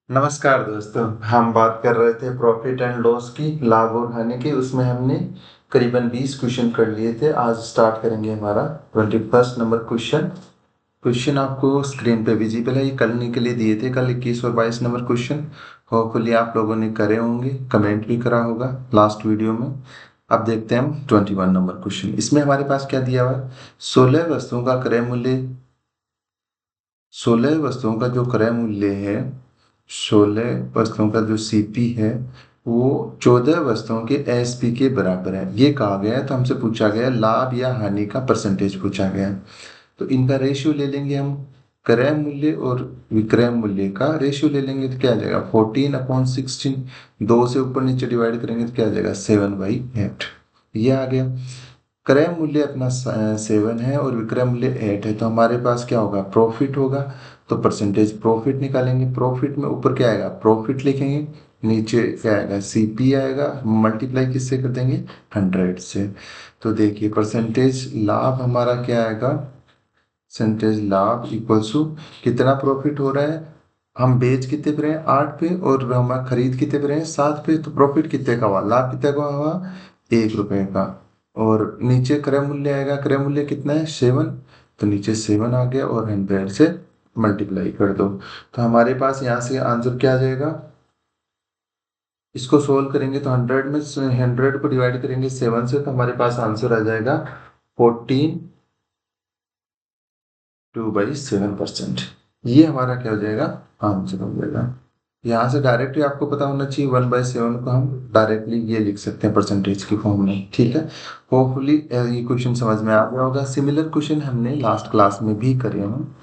नमस्कार दोस्तों। हम बात कर रहे थे प्रॉफिट एंड लॉस की, लाभ और हानि की। उसमें हमने करीबन 20 क्वेश्चन कर लिए थे। आज स्टार्ट करेंगे हमारा 21 नंबर क्वेश्चन। क्वेश्चन आपको स्क्रीन पे विजिबल है। ये करने के लिए दिए थे कल 21 और 22 नंबर क्वेश्चन। होपफुली आप लोगों ने करे होंगे, कमेंट भी करा होगा लास्ट वीडियो में। अब देखते हैं हम 21 नंबर क्वेश्चन। इसमें हमारे पास क्या दिया हुआ है? 16 का जो क्रय मूल्य है, 16 वस्तुओं का जो सीपी है, वो 14 वस्तुओं के एसपी के बराबर है। ये कहा गया है। तो हमसे पूछा गया है लाभ या हानि का परसेंटेज पूछा गया है। तो इनका रेशियो ले लेंगे हम। क्रय मूल्य और विक्रय मूल्य का रेशियो ले लेंगे तो क्या आ जाएगा? 14/16। 2 से ऊपर नीचे डिवाइड करेंगे तो क्या आ जाएगा? 7/8। ये आ गया। क्रय मूल्य अपना 7 है और विक्रय मूल्य 8 है। तो हमारे पास क्या होगा? प्रॉफिट होगा। तो परसेंटेज प्रॉफिट निकालेंगे। प्रॉफिट में ऊपर क्या आएगा? प्रॉफिट लिखेंगे। नीचे क्या आएगा? सीपी आएगा। मल्टीप्लाई किससे कर देंगे? 100 से। तो देखिए परसेंटेज लाभ हमारा क्या आएगा? परसेंटेज लाभ इक्वल्स टू कितना प्रॉफिट हो रहा है? हम बेच कितने पे रहे हैं? 8 पे। और हम खरीद कितने पे रहे हैं? 7 पे। तो प्रॉफिट कितने का हुआ? लाभ कितने का हुआ? 1 रुपए का। और नीचे क्रय मूल्य आएगा। क्रय मूल्य कितना है? 7। तो नीचे 7 आ गया और 100 से मल्टीप्लाई कर दो। तो हमारे पास यहाँ से आंसर क्या आ जाएगा? इसको सोल्व करेंगे तो 100 को डिवाइड करेंगे 7 से, तो हमारे पास आंसर आ जाएगा 14/2/7%। ये हमारा क्या हो जाएगा? आंसर हो जाएगा। यहाँ से डायरेक्टली आपको पता होना चाहिए 1/7 को हम डायरेक्टली ये लिख सकते हैं परसेंटेज की फॉर्म में। ठीक है। होपफुली ये क्वेश्चन समझ में आ गया होगा। सिमिलर क्वेश्चन हमने लास्ट क्लास में भी करे हैं।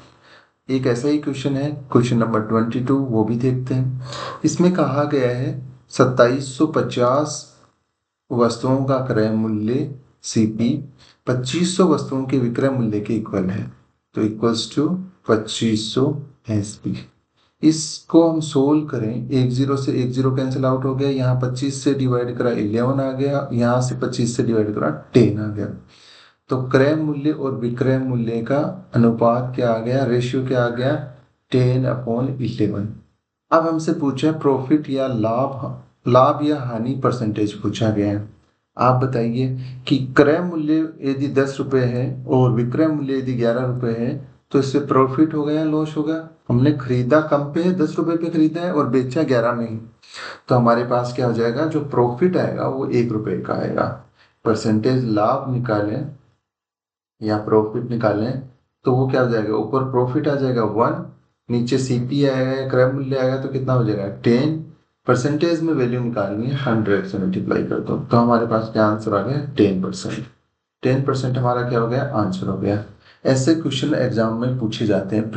एक ऐसा ही क्वेश्चन है, क्वेश्चन नंबर 22, वो भी देखते हैं। इसमें कहा गया है 2750 वस्तुओं का क्रय मूल्य सीपी 2500 वस्तुओं के विक्रय मूल्य के इक्वल है। तो इक्वल्स टू 2500 एसपी। इसको हम सोल्व करें, 10 से 10 कैंसिल आउट हो गया। यहाँ 25 से डिवाइड करा 11 आ गया। यहाँ से 25 से डिवाइड करा 10 आ गया। तो क्रय मूल्य और विक्रय मूल्य का अनुपात क्या आ गया? रेशियो क्या आ गया? 10/11। अब हमसे पूछा है प्रॉफिट या लाभ, लाभ या हानि परसेंटेज पूछा गया है। आप बताइए कि क्रय मूल्य यदि 10 रुपए है और विक्रय मूल्य यदि 11 रुपए है, तो इससे प्रॉफिट होगा या लॉस होगा? हमने खरीदा कम पे है, 10 रुपए पे खरीदा है और बेचा 11 में ही। तो हमारे पास क्या हो जाएगा? जो प्रॉफिट आएगा वो 1 रुपए का आएगा। परसेंटेज लाभ निकालें या प्रॉफिट निकालें तो वो क्या हो जाएगा? ऊपर प्रॉफिट आ जाएगा 1, नीचे सीपी आएगा, क्रय मूल्य आएगा, तो कितना हो जाएगा? 10। परसेंटेज में वैल्यू निकालनी है, 100 से मल्टीप्लाई कर दो। तो हमारे पास क्या आंसर आ गया? 10%। 10% हमारा क्या हो गया? आंसर हो गया। ऐसे क्वेश्चन एग्जाम में पूछे जाते हैं।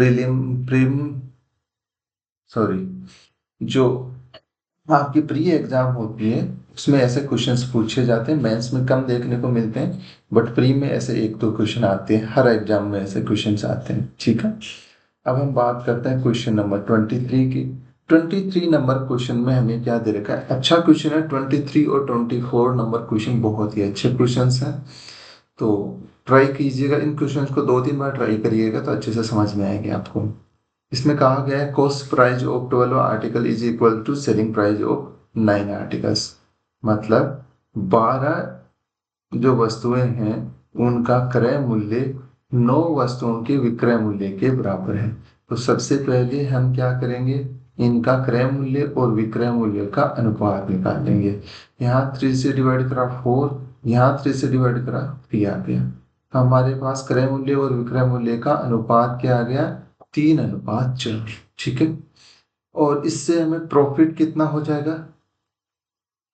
जो आपकी प्री एग्जाम होती है उसमें ऐसे क्वेश्चंस पूछे जाते हैं। मेंस में कम देखने को मिलते हैं, बट प्री में ऐसे 1-2 क्वेश्चन आते हैं। हर एग्जाम में ऐसे क्वेश्चंस आते हैं। ठीक है। अब हम बात करते हैं क्वेश्चन नंबर 23 की। 23 नंबर क्वेश्चन में हमें क्या दे रखा है? अच्छा क्वेश्चन है। 23 और 24 नंबर क्वेश्चन बहुत ही अच्छे क्वेश्चन हैं। तो ट्राई कीजिएगा, इन क्वेश्चंस को 2-3 बार ट्राई करिएगा तो अच्छे से समझ में आएंगे आपको। इसमें कहा गया है cost price of 12 article is equal to selling price of 9 articles. मतलब 12 जो वस्तुएं हैं उनका क्रय मूल्य 9 वस्तुओं के विक्रय मूल्य के बराबर है। तो सबसे पहले हम क्या करेंगे? इनका क्रय मूल्य और विक्रय मूल्य का अनुपात निकालेंगे। यहाँ 3 से डिवाइड करा 4, यहाँ 3 से डिवाइड करा 3 आ गया। तो हमारे पास क्रय मूल्य और विक्रय मूल्य का अनुपात क्या आ गया? 3/4। ठीक है। और इससे हमें प्रॉफिट कितना हो जाएगा?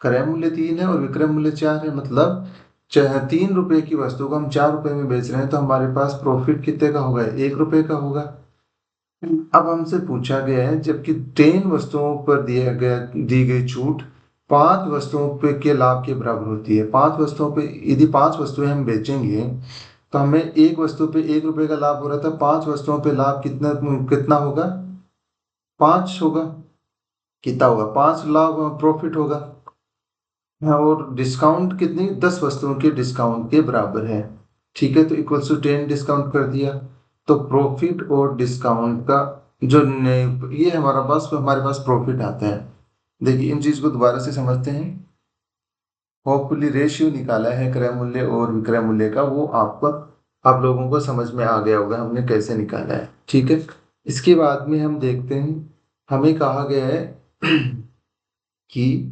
क्रय मूल्य 3 है और विक्रय मूल्य 4 है। मतलब 3 रुपए की वस्तु को हम 4 रुपए में बेच रहे हैं, तो हमारे पास प्रॉफिट कितने का होगा? 1 रुपए का होगा। अब हमसे पूछा गया है जबकि 10 वस्तुओं पर दी गई छूट 5 वस्तुओं पे के लाभ के बराबर होती है। 5 वस्तुओं पे यदि 5 वस्तुएं हम बेचेंगे तो हमें एक वस्तु पे 1 रुपए का लाभ हो रहा था। 5 वस्तुओं पे लाभ कितना कितना होगा? 5 होगा। कितना होगा? 5 लाभ प्रॉफिट होगा। हाँ, और डिस्काउंट कितनी? 10 वस्तुओं के डिस्काउंट के बराबर है। ठीक है। तो इक्वल्स टू 10 डिस्काउंट कर दिया। तो प्रॉफिट और डिस्काउंट का ये हमारे पास प्रॉफिट आता है। देखिए इन चीज को दोबारा से समझते हैं। होपफुली रेशियो निकाला है क्रय मूल्य और विक्रय मूल्य का, वो आपको आप लोगों को समझ में आ गया होगा हमने कैसे निकाला है। ठीक है, इसके बाद में हम देखते हैं, हमें कहा गया है कि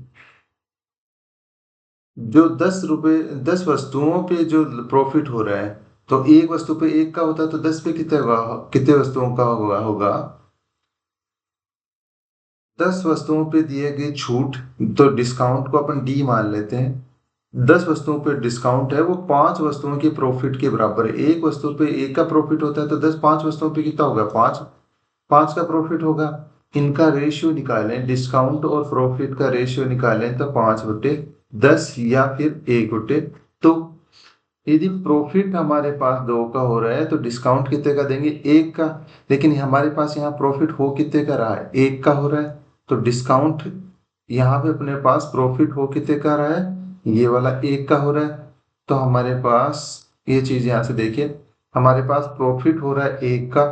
जो 10 रुपए 10 वस्तुओं पे जो प्रॉफिट हो रहा है, तो एक वस्तु पे एक का होता है, तो 10 पे कितने होगा, कितने वस्तुओं का होगा 10 वस्तुओं पे दिए गए छूट, तो डिस्काउंट को अपन डी मान लेते हैं। 10 वस्तुओं पे डिस्काउंट है, वो 5 वस्तुओं के प्रॉफिट के बराबर है। एक वस्तु पे एक का प्रॉफिट होता है, तो 5 वस्तुओं पे कितना होगा, 5 का प्रॉफिट होगा। इनका रेशियो निकालें, डिस्काउंट और प्रॉफिट का रेशियो निकालें, तो 5/10 या फिर 1/2। यदि प्रॉफिट हमारे पास 2 का हो रहा है, तो डिस्काउंट कितने का देंगे, 1 का। लेकिन हमारे पास यहाँ प्रॉफिट हो कितने का रहा है, 1 का हो रहा है, तो डिस्काउंट यहाँ पे अपने पास प्रॉफिट हो कितने का रहा है, ये वाला 1 का हो रहा है। तो हमारे पास ये चीज यहाँ से देखिए, हमारे पास प्रॉफिट हो रहा है 1 का,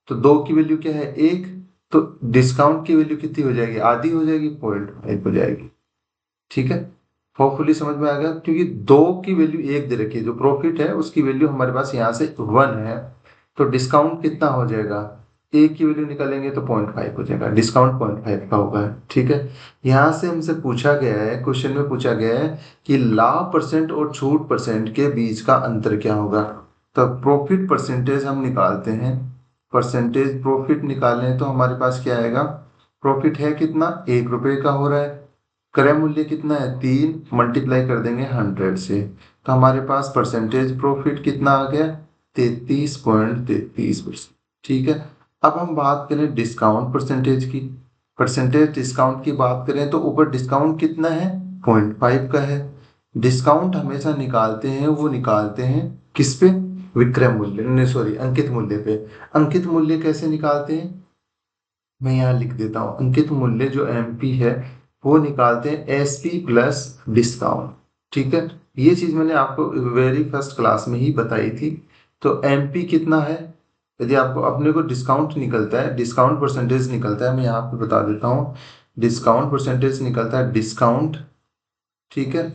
तो 2 की वैल्यू क्या है, 1। तो डिस्काउंट की वैल्यू कितनी हो जाएगी, आधी हो जाएगी, 0.5 हो जाएगी। ठीक है, होपफुली समझ में आ गया, क्योंकि 2 की वैल्यू 1 दे रखी है, जो प्रॉफिट है उसकी वैल्यू हमारे पास यहाँ से 1 है, तो डिस्काउंट कितना हो जाएगा, 1 की वैल्यू निकालेंगे तो 0.5 हो जाएगा, डिस्काउंट 0.5 का होगा। ठीक है, यहाँ से हमसे पूछा गया है, क्वेश्चन में पूछा गया है कि लाभ परसेंट और छूट परसेंट के बीच का अंतर क्या होगा। तो प्रॉफिट परसेंटेज हम निकालते हैं, परसेंटेज प्रॉफिट निकालें तो हमारे पास क्या आएगा, प्रॉफिट है कितना, 1 रुपए का हो रहा है, क्रय मूल्य कितना है, 3, मल्टीप्लाई कर देंगे 100 से, तो हमारे पास परसेंटेज प्रॉफिट कितना आ गया, 33.33%। ठीक है, अब हम बात करें डिस्काउंट परसेंटेज की। परसेंटेज डिस्काउंट की बात करें तो ऊपर डिस्काउंट कितना है, 0.5 का है। डिस्काउंट हमेशा निकालते हैं, वो निकालते हैं किस पे, विक्रय मूल्य, नहीं सॉरी, अंकित मूल्य पे। अंकित मूल्य कैसे निकालते हैं, मैं यहाँ लिख देता हूँ, अंकित मूल्य जो एमपी है वो निकालते हैं एसपी प्लस डिस्काउंट। ठीक है, ये चीज मैंने आपको वेरी फर्स्ट क्लास में ही बताई थी। तो एमपी कितना है, यदि आपको अपने को डिस्काउंट निकलता है, डिस्काउंट परसेंटेज निकलता है, मैं यहाँ पे बता देता हूँ, डिस्काउंट परसेंटेज निकलता है, डिस्काउंट, ठीक है,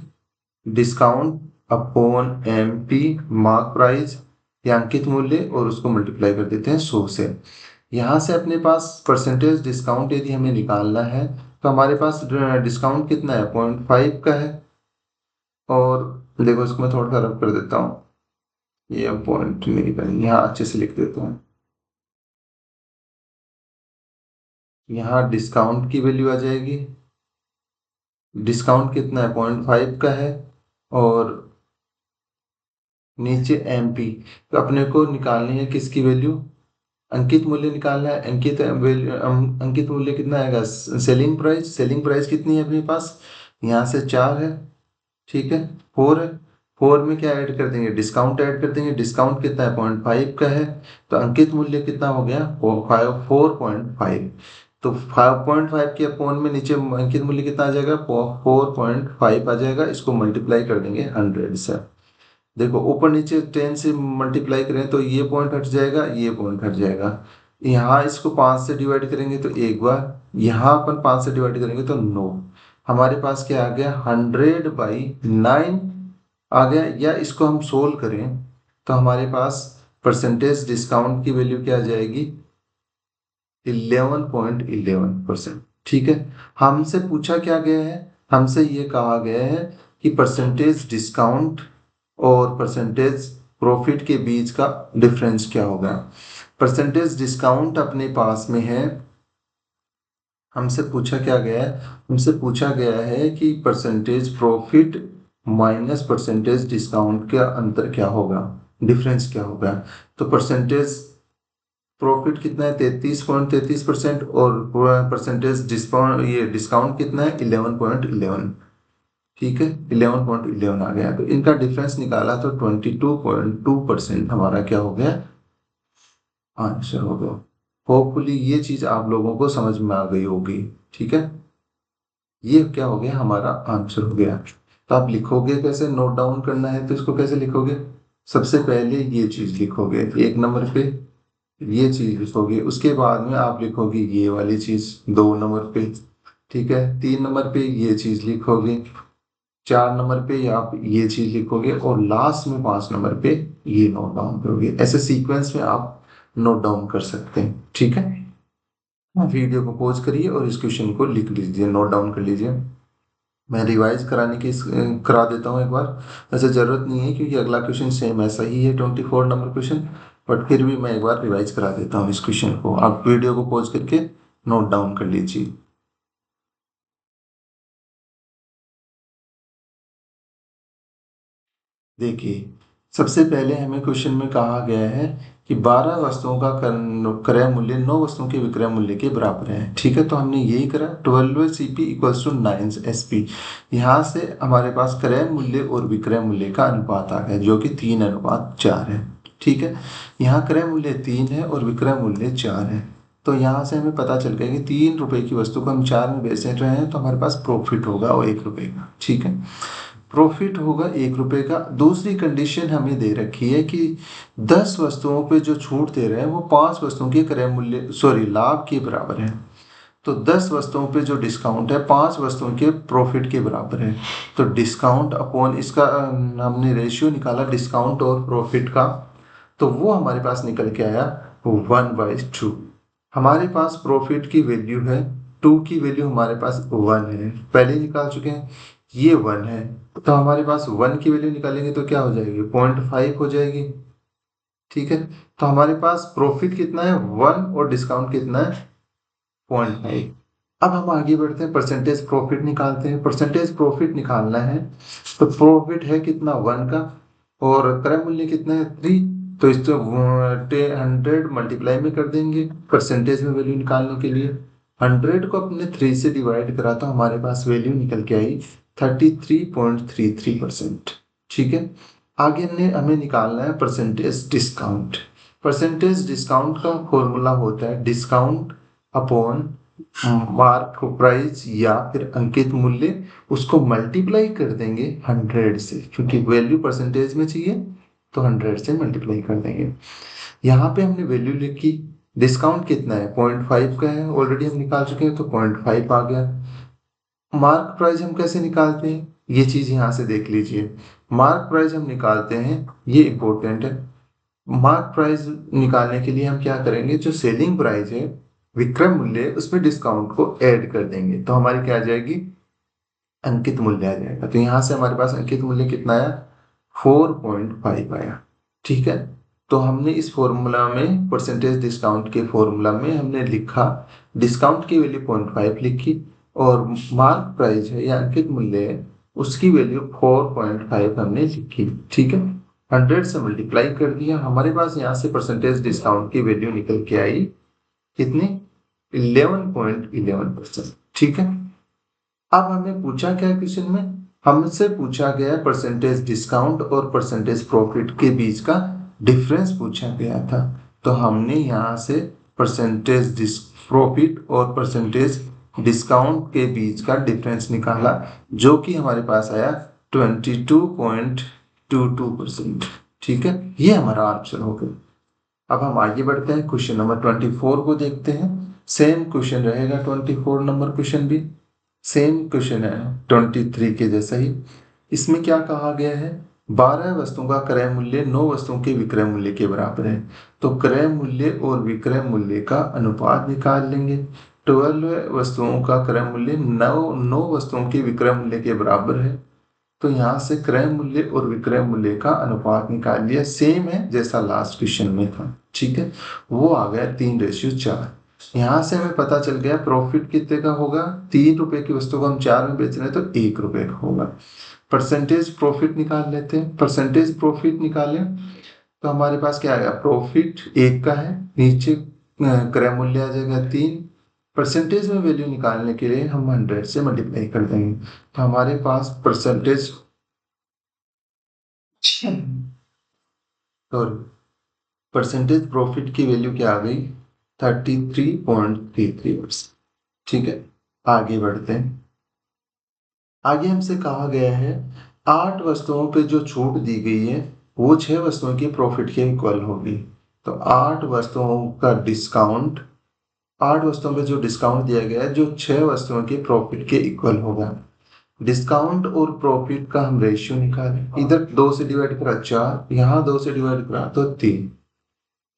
discount upon MP mark price या अंकित मूल्य, और उसको मल्टीप्लाई कर देते हैं 100 से। यहाँ से अपने पास परसेंटेज डिस्काउंट यदि हमें निकालना है, तो हमारे पास डिस्काउंट कितना है, 0.5 का है। और देखो इसको मैं थोड़ा सा रब कर देता हूँ, ये पॉइंट नहीं निकल, यहाँ अच्छे से लिख देता हूँ। यहाँ डिस्काउंट की वैल्यू आ जाएगी, डिस्काउंट कितना है, 0.5 का है, और नीचे एमपी, तो अपने को निकालनी है किसकी वैल्यू, अंकित मूल्य निकालना है। अंकित मूल्य कितना आएगा, सेलिंग प्राइस, सेलिंग प्राइस कितनी है अपने पास, यहाँ से 4 है, ठीक है, 4 है, 4 में क्या ऐड कर देंगे, डिस्काउंट ऐड कर देंगे, डिस्काउंट कितना है, 0.5 का है, तो अंकित मूल्य कितना हो गया, 4.5। तो 5.5 के अपोन में नीचे अंकित मूल्य कितना आ जाएगा, 4.5 आ जाएगा, इसको मल्टीप्लाई कर देंगे 100 से। देखो ऊपर नीचे 10 से मल्टीप्लाई करें तो ये पॉइंट हट जाएगा, ये पॉइंट हट जाएगा। यहाँ इसको 5 से डिवाइड करेंगे तो एक बार, यहाँ अपन 5 से डिवाइड करेंगे तो 9। हमारे पास क्या आ गया, 100/9 आ गया। या इसको हम सोल्व करें तो हमारे पास परसेंटेज डिस्काउंट की वैल्यू क्या आ जाएगी, 11.11%। ठीक है, हमसे पूछा क्या गया है, हमसे ये कहा गया है कि परसेंटेज डिस्काउंट और परसेंटेज प्रॉफिट के बीच का डिफरेंस क्या होगा। परसेंटेज डिस्काउंट अपने पास में है, हमसे पूछा क्या गया है, हमसे पूछा गया है कि percentage profit minus percentage discount का अंतर क्या होगा, डिफरेंस क्या होगा। तो परसेंटेज प्रॉफिट कितना है, 33.33%, और परसेंटेज डिस्काउंट, ये डिस्काउंट कितना है, 11.11। ठीक है, 11.11 आ गया, तो इनका डिफरेंस निकाला तो 22.2% हमारा क्या हो गया, आंसर हो गया। होपफुली ये चीज आप लोगों को समझ में आ गई होगी। ठीक है, ये क्या हो गया, हमारा आंसर हो गया। तो आप लिखोगे कैसे, नोट डाउन करना है तो इसको कैसे लिखोगे, सबसे पहले ये चीज लिखोगे 1 नंबर पे, ये चीज लिखोगे, उसके बाद में आप लिखोगे ये वाली चीज 2 नंबर पे, ठीक है। 3 नंबर पे ये चीज लिखोगे, 4 नंबर पे आप ये चीज लिखोगे, और लास्ट में 5 नंबर पे ये नोट डाउन करोगे। ऐसे सीक्वेंस में आप नोट डाउन कर सकते हैं, ठीक है। वीडियो को पॉज करिए और इस क्वेश्चन को लिख लीजिए, नोट डाउन कर लीजिए। मैं रिवाइज कराने की करा देता हूँ एक बार। वैसे जरूरत नहीं है क्योंकि अगला क्वेश्चन सेम ऐसा ही है, 24 नंबर क्वेश्चन, बट फिर भी मैं एक बार रिवाइज करा देता हूँ इस क्वेश्चन को। आप वीडियो को पॉज करके नोट डाउन कर लीजिए। देखिए, सबसे पहले हमें क्वेश्चन में कहा गया है कि 12 वस्तुओं का क्रय मूल्य 9 वस्तुओं के विक्रय मूल्य के बराबर है, ठीक है। तो हमने यही करा, 12 CP इक्वल्स टू 9 SP। यहाँ से हमारे पास क्रय मूल्य और विक्रय मूल्य का अनुपात आ गया जो कि 3:4 है, ठीक है। यहाँ क्रय मूल्य 3 है और विक्रय मूल्य 4 है। तो यहाँ से हमें पता चल गया कि 3 रुपए की वस्तु को हम 4 में बेच रहे हैं, तो हमारे पास प्रॉफिट होगा वो 1 रुपए का, ठीक है। प्रॉफिट होगा 1 रुपए का। दूसरी कंडीशन हमें दे रखी है कि 10 वस्तुओं पे जो छूट दे रहे हैं वो 5 वस्तुओं के क्रय मूल्य लाभ के बराबर है। तो 10 वस्तुओं पे जो डिस्काउंट है 5 वस्तुओं के प्रॉफिट के बराबर है। तो डिस्काउंट अपॉन इसका हमने रेशियो निकाला डिस्काउंट और प्रॉफिट का, तो वो हमारे पास निकल के आया 1/2। हमारे पास प्रॉफिट की वैल्यू है 2, की वैल्यू हमारे पास 1 है, पहले ही निकाल चुके हैं। ये 1 है, तो हमारे पास 1 की वैल्यू निकालेंगे तो क्या हो जाएगी, 0.5 हो जाएगी, ठीक है। तो हमारे पास प्रॉफिट कितना है 1 और डिस्काउंट कितना है 0.5। अब हम आगे बढ़ते हैं, परसेंटेज प्रॉफिट निकालते हैं। परसेंटेज प्रॉफिट निकालना है तो प्रॉफिट है कितना 1 का, और क्रय मूल्य कितना है 3। तो इसको 100 मल्टीप्लाई में कर देंगे परसेंटेज में वैल्यू निकालने के लिए। 100 को अपने 3 से डिवाइड करा तो हमारे पास वैल्यू निकल के आई 33.33%, ठीक है। आगे हमें निकालना है परसेंटेज डिस्काउंट। परसेंटेज डिस्काउंट का फॉर्मूला होता है डिस्काउंट अपॉन मार्क प्राइस या फिर अंकित मूल्य, उसको मल्टीप्लाई कर देंगे 100 से, क्योंकि वैल्यू परसेंटेज में चाहिए तो 100 से मल्टीप्लाई कर देंगे। यहाँ पे हमने वैल्यू लिखी, डिस्काउंट कितना है 0.5 का है, ऑलरेडी हम निकाल चुके हैं तो 0.5 आ गया। मार्क प्राइस हम कैसे निकालते हैं ये चीज यहाँ से देख लीजिए। मार्क प्राइस हम निकालते हैं, ये इंपॉर्टेंट है। मार्क प्राइस निकालने के लिए हम क्या करेंगे, जो सेलिंग प्राइस है विक्रय मूल्य है, उसमें डिस्काउंट को ऐड कर देंगे तो हमारी क्या आ जाएगी, अंकित मूल्य आ जाएगा। तो यहाँ से हमारे पास अंकित मूल्य कितना आया 4.5 आया, ठीक है। तो हमने इस फॉर्मूला में परसेंटेज डिस्काउंट के फॉर्मूला में हमने लिखा डिस्काउंट की वैल्यू 0.5 लिखी, और मार्क प्राइस है या अंकित मूल्य है उसकी वैल्यू 4.5 हमने लिखी, ठीक है। 100 से मल्टीप्लाई कर दिया, हमारे पास यहाँ से परसेंटेज डिस्काउंट की वैल्यू निकल के आई कितनी 11.11%, ठीक है। अब हमें पूछा क्या क्वेश्चन में, हमसे पूछा गया परसेंटेज डिस्काउंट और परसेंटेज प्रॉफिट के बीच का डिफरेंस पूछा गया था। तो हमने यहाँ से परसेंटेज प्रॉफिट और परसेंटेज डिस्काउंट के बीच का डिफरेंस निकाला जो कि हमारे पास आया 22.22%, ठीक है। ये हमारा आंसर हो गया। अब हम आगे बढ़ते हैं, क्वेश्चन नंबर 24 को देखते हैं। सेम क्वेश्चन रहेगा 24 नंबर क्वेश्चन भी सेम क्वेश्चन है 23 के जैसा ही। इसमें क्या कहा गया है, 12 वस्तुओं का क्रय मूल्य 9 वस्तुओं के विक्रय मूल्य के बराबर है। तो क्रय मूल्य और विक्रय मूल्य का अनुपात निकाल लेंगे। 12 वस्तुओं का क्रय मूल्य 9 वस्तुओं के विक्रय मूल्य के बराबर है। तो यहाँ से क्रय मूल्य और विक्रय मूल्य का अनुपात निकाल लिया, सेम है जैसा लास्ट क्वेश्चन में था, ठीक है। वो आ गया 3:4। यहाँ से हमें पता चल गया प्रॉफिट कितने का होगा, 3 रुपए की वस्तु को हम 4 में बेच रहे हैं तो 1 रुपए का होगा। परसेंटेज प्रॉफिट निकाल लेते हैं, परसेंटेज प्रॉफिट निकालें तो हमारे पास क्या आएगा, प्रॉफिट 1 का है, नीचे क्रय मूल्य आ जाएगा 3। परसेंटेज में वैल्यू निकालने के लिए हम 100 से मल्टीप्लाई कर देंगे तो हमारे पास परसेंटेज सॉरी परसेंटेज प्रॉफिट की वैल्यू क्या आ गई 33.33%, ठीक है। आगे बढ़ते हैं, आगे हमसे कहा गया है 8 वस्तुओं पे जो छूट दी गई है वो 6 वस्तुओं की प्रॉफिट के इक्वल होगी। तो 8 वस्तुओं का डिस्काउंट, 8 वस्तुओं पे जो डिस्काउंट दिया गया है जो 6 वस्तुओं के प्रॉफिट के इक्वल होगा। डिस्काउंट और प्रॉफिट का हम रेशियो निकालें। इधर 2 से डिवाइड करा 4, यहाँ 2 से डिवाइड करा तो 3।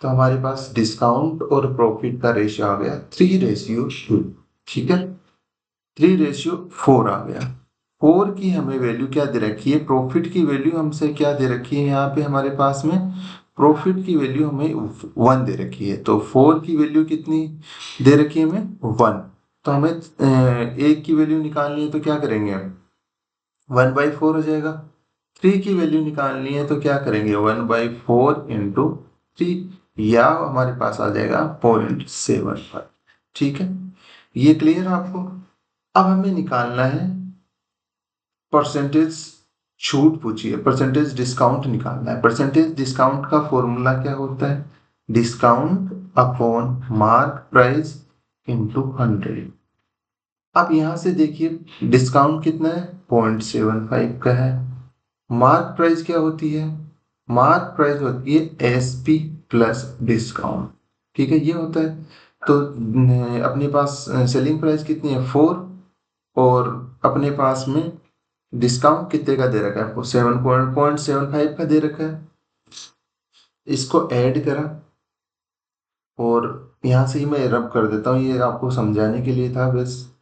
तो हमारे पास डिस्काउंट और प्रॉफिट का रेशियो आ गया 3:2। ठीक है, 3:4 आ गया। 4 की हमें वैल्यू क्या दे रखी है, प्रॉफिट की वैल्यू हमसे क्या दे रखी है, यहाँ पे हमारे पास में प्रॉफिट की वैल्यू हमें 1 दे रखी है। तो 4 की वैल्यू कितनी दे रखी है हमें, 1। तो हमें एक की वैल्यू निकालनी है तो क्या करेंगे, 1/4 हो जाएगा। 3 की वैल्यू निकालनी है तो क्या करेंगे, 1/4 इंटू 3, या हमारे पास आ जाएगा 0.75। ठीक है, ये क्लियर है आपको। अब हमें निकालना है परसेंटेज छूट, पूछिए परसेंटेज डिस्काउंट निकालना है। परसेंटेज डिस्काउंट का फॉर्मूला क्या होता है, discount upon mark price into 100। अब यहां से देखिए डिस्काउंट कितना है, 0.75 का है। मार्क प्राइस क्या होती है, मार्क प्राइस होती है एसपी प्लस डिस्काउंट। ठीक है, ये होता है। तो अपने पास सेलिंग प्राइस कितनी है, 4, और अपने पास में डिस्काउंट कितने का दे रखा है आपको, 7.75 का दे रखा है। इसको ऐड करा और यहाँ से ही मैं रब कर देता हूँ, ये आपको समझाने के लिए था बस,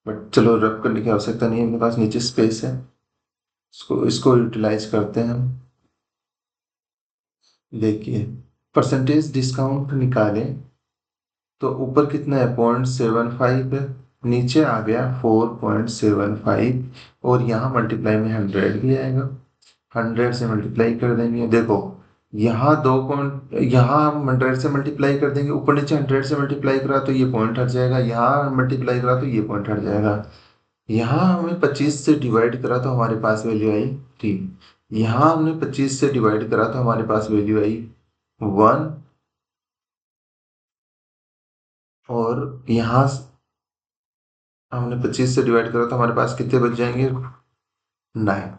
बट चलो रब करने की आवश्यकता नहीं है, मेरे पास नीचे स्पेस है, इसको इसको यूटिलाइज करते हैं हम। देखिए परसेंटेज डिस्काउंट निकालें तो ऊपर कितना है, 0.75 है, नीचे आ गया 4.75, और यहाँ मल्टीप्लाई में 100 भी आएगा। 100 से मल्टीप्लाई कर देंगे, देखो यहाँ 2 यहाँ हम 100 से मल्टीप्लाई कर देंगे, ऊपर नीचे 100 से मल्टीप्लाई करा तो ये पॉइंट हट जाएगा, यहाँ मल्टीप्लाई करा तो ये पॉइंट हट जाएगा। यहाँ हमने 25 से डिवाइड करा तो हमारे पास वैल्यू आई 3। यहाँ हमने 25 से डिवाइड करा तो हमारे पास वैल्यू आई 1, और यहाँ हमने 25 से डिवाइड करा तो हमारे पास कितने बच जाएंगे, 9।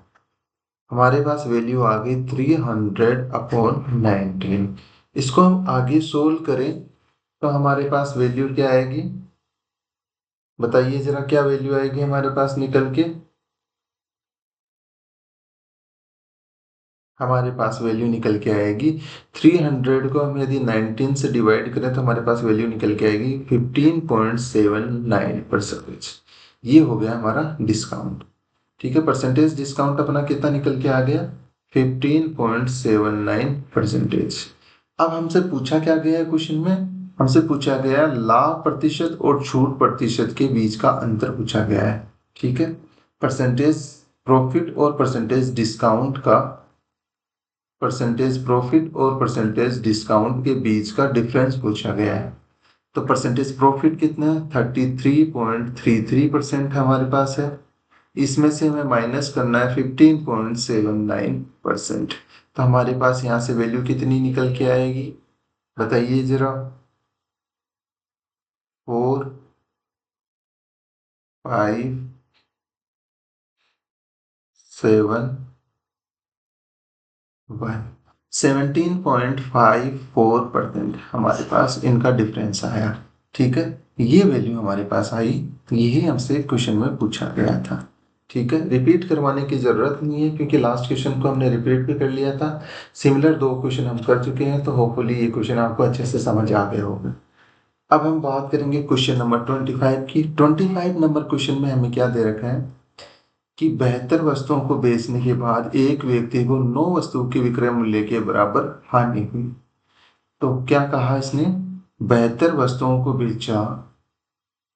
हमारे पास वैल्यू आ गई 300/19। इसको हम आगे सोल्व करें तो हमारे पास वैल्यू क्या आएगी, बताइए जरा क्या वैल्यू आएगी हमारे पास निकल के। हमारे पास वैल्यू निकल के आएगी 300 को हम यदि 19 से डिवाइड करें तो हमारे पास वैल्यू निकल के आएगी 15.79%। ये हो गया हमारा डिस्काउंट। ठीक है, परसेंटेज डिस्काउंट अपना कितना निकल के आ गया, 15.79%। अब हमसे पूछा क्या गया है क्वेश्चन में, हमसे पूछा गया लाभ प्रतिशत और छूट प्रतिशत के बीच का अंतर पूछा गया है। ठीक है, परसेंटेज प्रॉफिट और परसेंटेज डिस्काउंट का, परसेंटेज प्रॉफिट और परसेंटेज डिस्काउंट के बीच का डिफरेंस पूछा गया है। तो परसेंटेज प्रॉफिट कितना है, 33.33% हमारे पास है। इसमें से हमें माइनस करना है 15.79%। तो हमारे पास यहाँ से वैल्यू कितनी निकल के आएगी, बताइए जरा, 457.1, 17.54% हमारे पास इनका डिफरेंस आया। ठीक है, ये वैल्यू हमारे पास आई, यही हमसे क्वेश्चन में पूछा गया था। ठीक है, रिपीट करवाने की जरूरत नहीं है क्योंकि लास्ट क्वेश्चन को हमने रिपीट भी कर लिया था। सिमिलर 2 क्वेश्चन हम कर चुके हैं, तो होपफुली ये क्वेश्चन आपको अच्छे से समझ आ गए होंगे। अब हम बात करेंगे क्वेश्चन नंबर 25 की। 25 नंबर क्वेश्चन में हमें क्या दे रखा है कि 72 वस्तुओं को बेचने के बाद एक व्यक्ति को 9 वस्तुओं के विक्रय मूल्य के बराबर हानि हुई। तो क्या कहा इसने, 72 वस्तुओं को बेचा,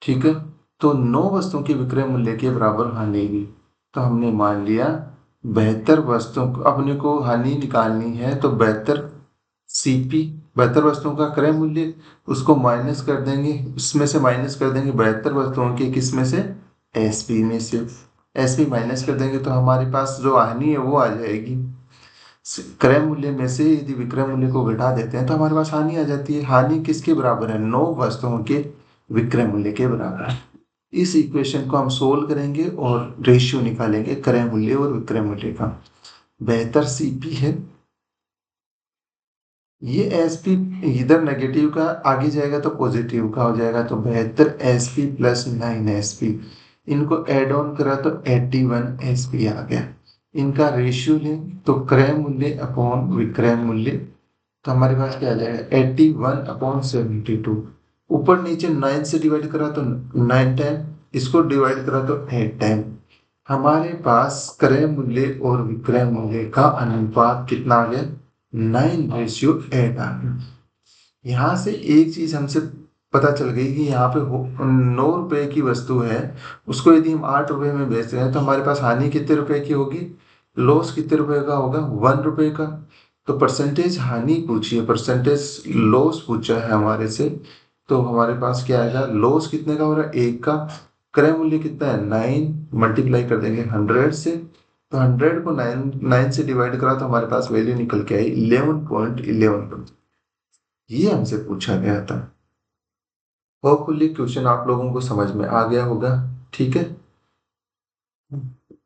ठीक है, तो 9 वस्तुओं के विक्रय मूल्य के बराबर हानि हुई। तो हमने मान लिया 72 वस्तुओं को अपने को हानि निकालनी है, तो 72 सीपी, 72 वस्तुओं का क्रय मूल्य, उसको माइनस कर देंगे, उसमें से माइनस कर देंगे 72 वस्तुओं के किस में से, एसपी में से। एसपी माइनस कर देंगे तो हमारे पास जो हानि है वो आ जाएगी। क्रय मूल्य में से यदि विक्रय मूल्य को घटा देते हैं तो हमारे पास हानि आ जाती है। हानि किसके बराबर है, 9 वस्तुओं के विक्रय मूल्य के बराबर है। इस इक्वेशन को हम सोल्व करेंगे और रेशियो निकालेंगे क्रय मूल्य और विक्रय मूल्य का। 72 सीपी है, ये एसपी इधर नेगेटिव का आगे जाएगा तो पॉजिटिव का हो जाएगा, तो 72 एसपी प्लस 9 एसपी, इनको ऐड ऑन करा तो 81 एसपी आ गया। इनका रेशियो लें तो क्रय मूल्य अपॉन विक्रय मूल्य, तो हमारे पास क्या आ जाएगा 81/72। ऊपर नीचे 9 से डिवाइड करा तो 9 टाइम, इसको डिवाइड करा तो 8 टाइम। हमारे पास क्रय मूल्य और विक्रय मूल्य का अनुपात कितना आ गया 9:8 आ गया। यहाँ से एक चीज हमसे पता चल गई कि यहाँ पे 9 रुपए की वस्तु है, उसको यदि हम 8 रुपए में बेच रहे हैं तो हमारे पास हानि कितने रुपए की होगी, लॉस कितने रुपए का होगा 1 रुपए का। तो परसेंटेज हानि पूछी है, परसेंटेज लॉस पूछा है हमारे से, तो हमारे पास क्या आएगा लॉस कितने का हो रहा है 1 का, क्रय मूल्य कितना है 9, मल्टीप्लाई कर देंगे 100 से, तो 100 को 9 से डिवाइड करा तो हमारे पास वैल्यू निकल के आई 11.11। ये हमसे पूछा गया था। होपफुली क्वेश्चन आप लोगों को समझ में आ गया होगा। ठीक है,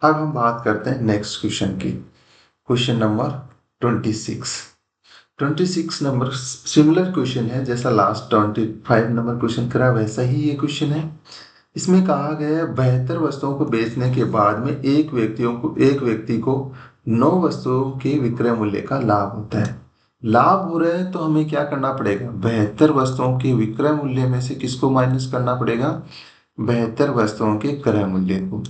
अब हम बात करते हैं नेक्स्ट क्वेश्चन की। Question number 26। 26 number similar question है, जैसा लास्ट 25 नंबर क्वेश्चन करा वैसा ही ये क्वेश्चन है। इसमें कहा गया है बेहतर वस्तुओं को बेचने के बाद में एक व्यक्ति को 9 वस्तुओं के विक्रय मूल्य का लाभ होता है। लाभ हो रहा है तो हमें क्या करना पड़ेगा, बेहतर वस्तुओं के विक्रय मूल्य में से किसको माइनस करना पड़ेगा, बेहतर वस्तुओं के क्रय मूल्य को।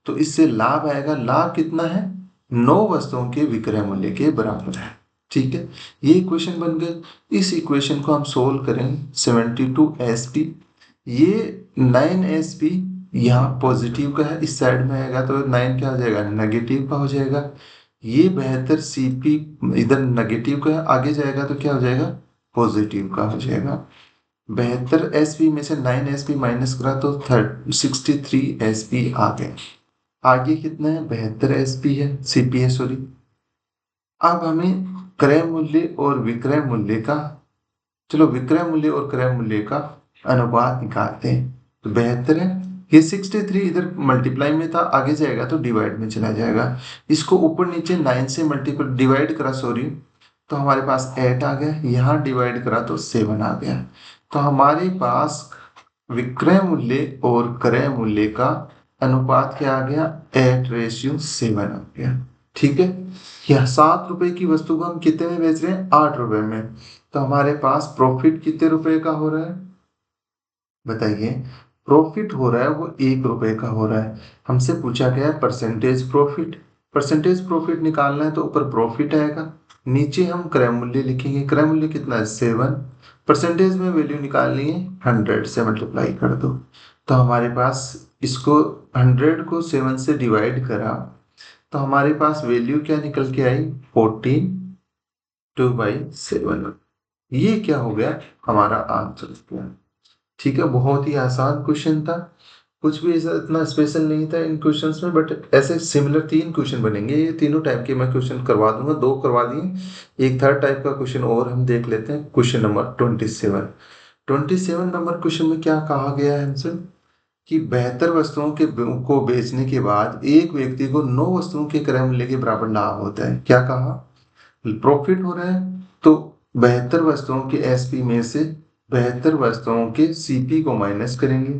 तो इससे लाभ आएगा, लाभ कितना है 9 वस्तुओं के विक्रय मूल्य के बराबर है। ठीक है, ये इक्वेशन बन गए। इस इक्वेशन को हम सोल्व करें 72 एसपी, ये 9 एसपी यहाँ पॉजिटिव का है, इस साइड में आएगा तो 9 क्या हो जाएगा नेगेटिव का हो जाएगा। ये 72 सीपी इधर नेगेटिव का है, आगे जाएगा तो क्या हो जाएगा पॉजिटिव का हो जाएगा। 72 एसपी में से 9 एसपी माइनस करा तो 63 एसपी आ गए। आगे कितना है 72 एसपी है, सीपी है सॉरी। अब हमें क्रय मूल्य और विक्रय मूल्य का, चलो विक्रय मूल्य और क्रय मूल्य का अनुपात निकालते हैं। तो 72 है, ये 63 इधर मल्टीप्लाई में था, आगे जाएगा तो डिवाइड में चला जाएगा। इसको ऊपर नीचे 9 से मल्टीपल डिवाइड करा सॉरी, तो हमारे पास 8 आ गया, यहाँ डिवाइड करा तो 7 आ गया। तो हमारे पास विक्रय मूल्य और क्रय मूल्य का अनुपात क्या आ गया 8:7 आ गया। ठीक है, यह 7 रुपए की वस्तु को हम कितने में बेच रहे हैं 8 रुपए में, तो हमारे पास प्रॉफिट कितने रुपए का हो रहा है बताइए। प्रॉफिट हो रहा है वो 1 रुपए का हो रहा है। हमसे पूछा गया है परसेंटेज प्रॉफिट, परसेंटेज प्रॉफिट निकालना है तो ऊपर प्रॉफिट आएगा, नीचे हम क्रय मूल्य लिखेंगे, क्रय मूल्य कितना है 7, परसेंटेज में वैल्यू निकालनी है 100 से मल्टीप्लाई कर दो। तो हमारे पास इसको 100 को 7 से डिवाइड करा तो हमारे पास वैल्यू क्या निकल के आई 14 2/7। ये क्या हो गया हमारा आंसर गया। ठीक है, बहुत ही आसान क्वेश्चन था, कुछ भी ऐसा इतना स्पेशल नहीं था इन क्वेश्चंस में, बट ऐसे सिमिलर 3 क्वेश्चन बनेंगे, ये तीनों टाइप के मैं क्वेश्चन करवा दूंगा, 2 करवा दिए, एक थर्ड टाइप का क्वेश्चन और हम देख लेते हैं। क्वेश्चन नंबर 27 नंबर क्वेश्चन में क्या कहा गया है हमसे कि बेहतर वस्तुओं के को बेचने के बाद एक व्यक्ति को 9 वस्तुओं के क्रय मूल्य के बराबर लाभ होता है। क्या कहा, प्रॉफिट हो रहा है तो बेहतर वस्तुओं के एसपी में से बेहतर वस्तुओं के सीपी को माइनस करेंगे,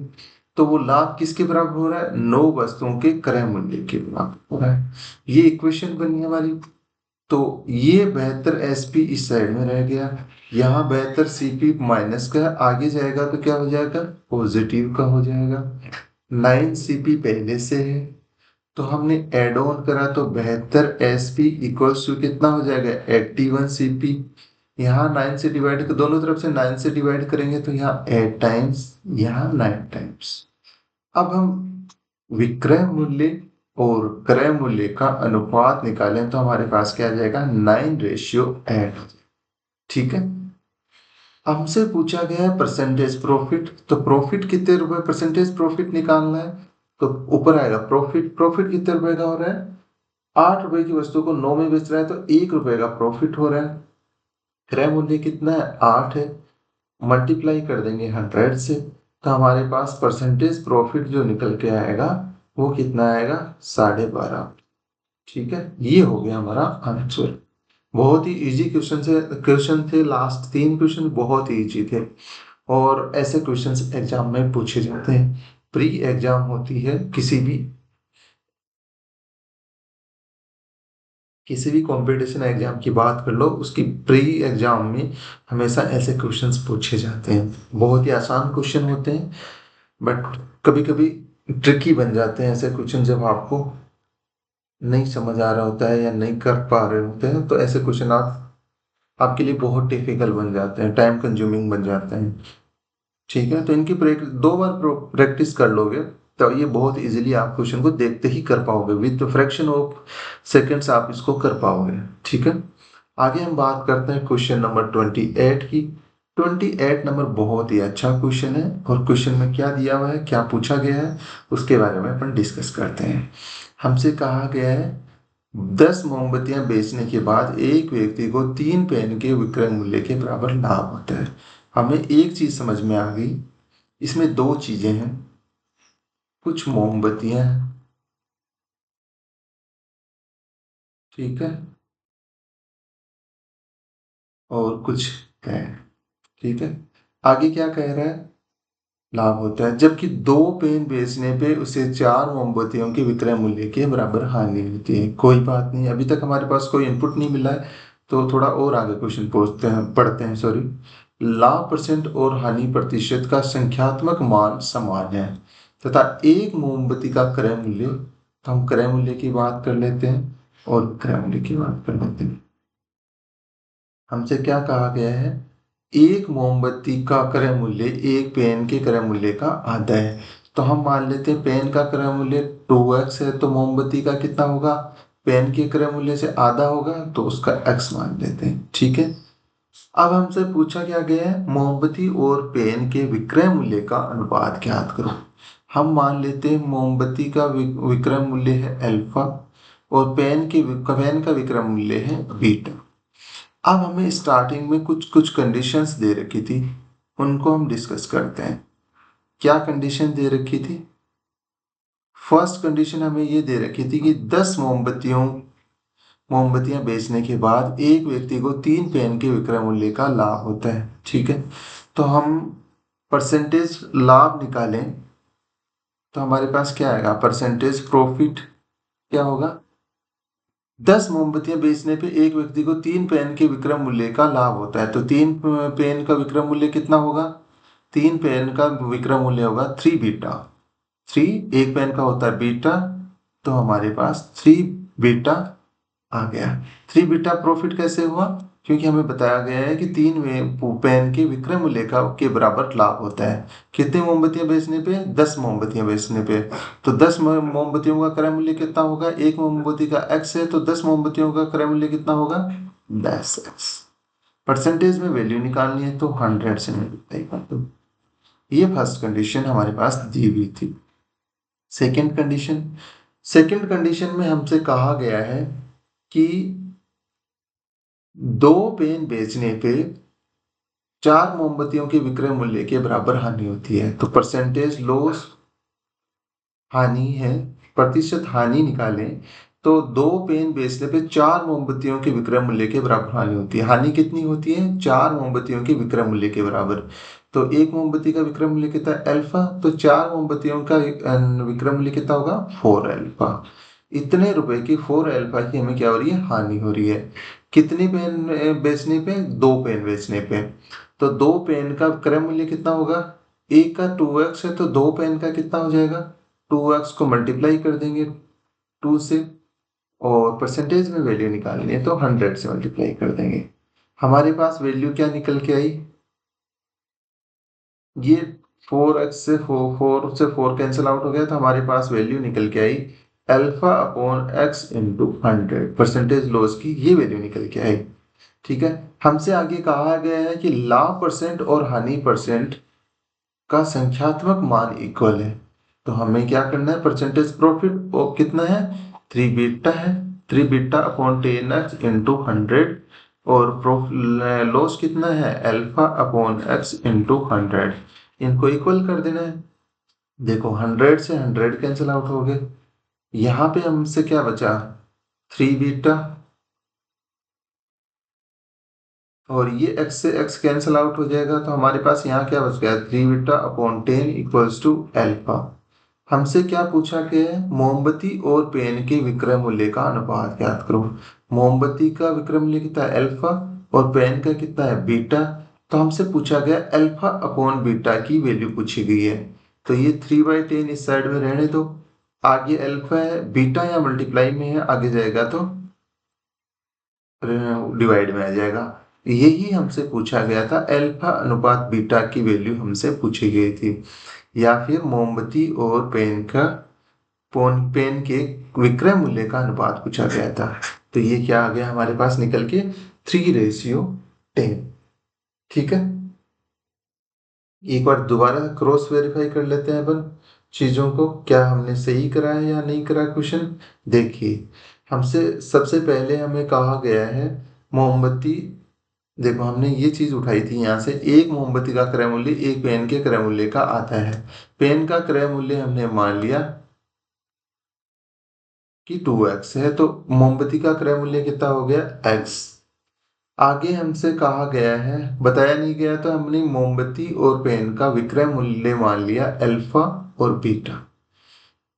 तो वो लाभ किसके बराबर हो रहा है 9 वस्तुओं के क्रय मूल्य के बराबर हो रहा है। ये इक्वेशन बनी हमारी। तो ये बेहतर एसपी इस साइड में रह गया, यहाँ बेहतर सीपी माइनस का आगे जाएगा तो क्या हो जाएगा पॉजिटिव का हो जाएगा। 9 सीपी पहले से है तो हमने एड ऑन करा तो बेहतर एसपी इक्वल्स टू कितना हो जाएगा 81 सीपी। यहाँ 9 से डिवाइड, दोनों तरफ से 9 से डिवाइड करेंगे तो यहाँ 8 टाइम्स, यहाँ 9 टाइम्स। अब हम विक्रय मूल्य और क्रय मूल्य का अनुपात निकालें तो हमारे पास क्या आ जाएगा 9:8। ठीक है, हमसे पूछा गया है परसेंटेज प्रॉफिट, तो प्रॉफिट कितने रुपए परसेंटेज प्रॉफिट निकालना है, तो ऊपर आएगा प्रॉफिट, प्रॉफिट कितने रुपए का हो रहा है 8 रुपए की वस्तु को 9 में बेच रहा है तो 1 रुपए का प्रॉफिट हो रहा है। क्रय मूल्य कितना है 8 है, मल्टीप्लाई कर देंगे 100 से, तो हमारे पास परसेंटेज प्रॉफिट जो निकल के आएगा वो कितना आएगा 12.5। ठीक है, ये हो गया हमारा आंसर। बहुत ही इजी क्वेश्चन थे। लास्ट 3 क्वेश्चन बहुत ही इजी थे और ऐसे क्वेश्चंस एग्जाम में पूछे जाते हैं। प्री एग्जाम होती है किसी भी कंपटीशन एग्जाम की बात कर लो, उसकी प्री एग्जाम में हमेशा ऐसे क्वेश्चंस पूछे जाते हैं। बहुत ही आसान क्वेश्चन होते हैं बट कभी कभी ट्रिकी बन जाते हैं ऐसे क्वेश्चन, जब आपको नहीं समझ आ रहा होता है या नहीं कर पा रहे होते हैं तो ऐसे क्वेश्चन आपके लिए बहुत डिफिकल्ट बन जाते हैं, टाइम कंज्यूमिंग बन जाते हैं। ठीक है, तो इनकी 2 बार प्रैक्टिस कर लोगे तो ये बहुत इजीली आप क्वेश्चन को देखते ही कर पाओगे, विद फ्रैक्शन ऑफ सेकंड्स आप इसको कर पाओगे। ठीक है, आगे हम बात करते हैं क्वेश्चन नंबर 28 की। 28 नंबर बहुत ही अच्छा क्वेश्चन है और क्वेश्चन में क्या दिया हुआ है, क्या पूछा गया है, उसके बारे में अपन डिस्कस करते हैं। हमसे कहा गया है 10 मोमबत्तियां बेचने के बाद एक व्यक्ति को 3 पेन के विक्रय मूल्य के बराबर लाभ होता है। हमें एक चीज समझ में आ गई, इसमें 2 चीजें हैं, कुछ मोमबत्तियां हैं, ठीक है, और कुछ है। ठीक है, आगे क्या कह रहा है, लाभ होता है जबकि 2 पेन बेचने पे उसे 4 मोमबत्तियों के विक्रय मूल्य के बराबर हानि होती है। कोई बात नहीं, अभी तक हमारे पास कोई इनपुट नहीं मिला है तो थोड़ा और आगे क्वेश्चन पढ़ते हैं सॉरी। लाभ परसेंट और हानि प्रतिशत का संख्यात्मक मान समान है तथा एक मोमबत्ती का क्रय मूल्य, तो हम क्रय मूल्य की बात कर लेते हैं और विक्रय मूल्य की बात कर लेते हैं। हमसे क्या कहा गया है, एक मोमबत्ती का क्रय मूल्य एक पेन के क्रय मूल्य का आधा है। तो हम मान लेते हैं पेन का क्रय मूल्य 2x है तो मोमबत्ती का कितना होगा, पेन के क्रय मूल्य से आधा होगा तो उसका x मान लेते हैं। ठीक है, अब हमसे पूछा क्या गया है, मोमबत्ती और पेन के विक्रय मूल्य का अनुपात ज्ञात करो। हम मान लेते हैं मोमबत्ती का विक्रय मूल्य है अल्फा और पेन का विक्रय मूल्य है बीटा। अब हमें स्टार्टिंग में कुछ कुछ कंडीशंस दे रखी थी, उनको हम डिस्कस करते हैं। क्या कंडीशन दे रखी थी, फर्स्ट कंडीशन हमें ये दे रखी थी कि 10 मोमबत्तियां बेचने के बाद एक व्यक्ति को 3 पेन के विक्रय मूल्य का लाभ होता है। ठीक है, तो हम परसेंटेज लाभ निकालें तो हमारे पास क्या आएगा, परसेंटेज प्रॉफिट क्या होगा, 10 मोमबत्तियां बेचने पे एक व्यक्ति को 3 पेन के विक्रय मूल्य का लाभ होता है। तो 3 पेन का विक्रय मूल्य कितना होगा, 3 पेन का विक्रय मूल्य होगा 3 बीटा। 3 एक पेन का होता है बीटा, तो हमारे पास 3 बीटा आ गया। 3 बीटा प्रॉफिट कैसे हुआ, क्योंकि हमें बताया गया है कि 3 पेन के विक्रय मूल्य का के बराबर लाभ होता है। कितनी मोमबत्तियां बेचने पे, 10 मोमबत्तियां बेचने पे। तो 10 मोमबत्तियों का क्रय मूल्य कितना होगा, एक मोमबत्ती का x है तो 10 मोमबत्तियों का क्रय मूल्य कितना होगा, 10x। परसेंटेज में वैल्यू निकालनी है तो 100 से मल्टीप्लाई कर दो। ये फर्स्ट कंडीशन हमारे पास दी हुई थी। सेकंड कंडीशन में हमसे कहा गया है कि 2 पेन बेचने पे 4 मोमबत्तियों के विक्रय मूल्य के बराबर हानि होती है। तो परसेंटेज लॉस हानि है, प्रतिशत हानि निकालें तो 2 पेन बेचने पे 4 मोमबत्तियों के विक्रय मूल्य के बराबर हानि होती है। हानि कितनी होती है, 4 मोमबत्तियों के विक्रय मूल्य के बराबर। तो एक मोमबत्ती का विक्रय मूल्य कितना है अल्फा, तो 4 मोमबत्तियों का विक्रय मूल्य कितना होगा 4 अल्फा। इतने रुपए की 4 अल्फा की हमें क्या हो रही है, हानि हो रही है। कितनी पेन बेचने पे, 2 पेन बेचने पे। तो 2 पेन का क्रय मूल्य कितना होगा, एक का 2x है तो 2 पेन का कितना हो जाएगा, 2x को मल्टीप्लाई कर देंगे 2 से, और परसेंटेज में वैल्यू निकालनी है तो 100 से मल्टीप्लाई कर देंगे। हमारे पास वैल्यू क्या निकल के आई, ये 4 कैंसिल आउट हो गया तो हमारे पास वैल्यू निकल के आई alpha upon x into 100, percentage loss की ये वैल्यू निकल के आई। ठीक है, हमसे आगे कहा गया है कि लाभ परसेंट और हानि परसेंट का संख्यात्मक मान इक्वल है। तो हमें क्या करना है, परसेंटेज प्रॉफिट वो कितना है, 3 बीटा है, 3 बीटा अपॉन 10x इंटू 100, और लॉस कितना है अल्फा अपॉन x इंटू 100। इनको इक्वल कर देना है। देखो 100 से 100 कैंसिल आउट हो गए, यहाँ पे हमसे क्या बचा, 3 बीटा और ये x से x कैंसिल आउट हो जाएगा, तो हमारे पास यहाँ क्या बच गया, 3β/10 इक्वल्स टू अल्फा। हमसे क्या पूछा गया है, मोमबत्ती और पेन के विक्रय मूल्य का अनुपात ज्ञात करो। मोमबत्ती का विक्रय मूल्य कितना है, अल्फा, और पेन का कितना है, बीटा। तो हमसे पूछा गया अल्फा अपॉन बीटा की वैल्यू पूछी गई है। तो ये 3/10 इस साइड में रहने दो, आगे अल्फा है, बीटा या मल्टीप्लाई में है, आगे जाएगा तो डिवाइड में आ जाएगा। यही हमसे पूछा गया था, अल्फा अनुपात बीटा की वैल्यू हमसे पूछी गई थी। या फिर मोमबत्ती और पेन के विक्रय मूल्य का अनुपात पूछा गया था। तो ये क्या आ गया हमारे पास निकल के, 3:10। ठीक है, एक बार दोबारा क्रॉस वेरीफाई कर लेते हैं अपन चीजों को, क्या हमने सही करा है या नहीं करा क्वेश्चन। देखिए, हमसे सबसे पहले हमें कहा गया है मोमबत्ती, देखो हमने ये चीज उठाई थी यहाँ से, एक मोमबत्ती का क्रय मूल्य एक पेन के क्रय मूल्य का आता है। पेन का क्रय मूल्य हमने मान लिया कि 2x है, तो मोमबत्ती का क्रय मूल्य कितना हो गया, x। आगे हमसे कहा गया है, बताया नहीं गया, तो हमने मोमबत्ती और पेन का विक्रय मूल्य मान लिया अल्फा और बीटा।